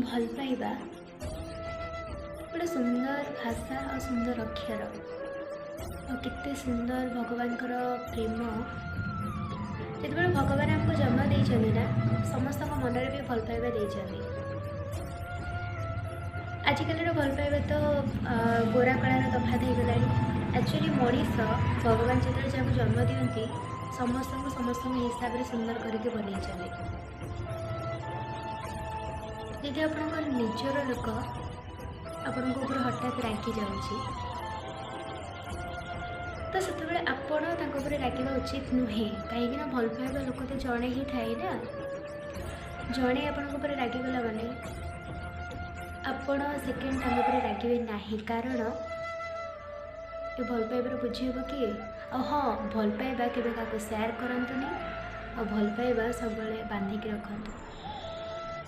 भल पाइबा गोटे सुंदर भाषा और सुंदर अक्षर और केते सुंदर भगवान प्रेम जो भगवान आमको जन्म देइछन्ति ना समस्त मन भी भल पाइबा देइछन्ति। आजिकल भल पाइबा तो गोरा कलार तफात हो गलानी। एक्चुअली मनीष भगवान जो जहाँ जन्म दिखती समस्त समस्त हिसाब से सुंदर करके बनई। यदि आप निजर लोक आपण हठात रागी जाऊँगी तो से आपण रागिबा उचित नुहे कहीं भल पाइबा लोक तो जड़े ही थाए ना। जड़े आपण रागिगला माने आपण सेकेंड टाइम रागिबे नहीं कारण ये भल पाइबार बुझेब किए। हाँ भल पाइबा केबे का शेयर करंतुनी और भल पाइबा सब बांधिक रखंतु।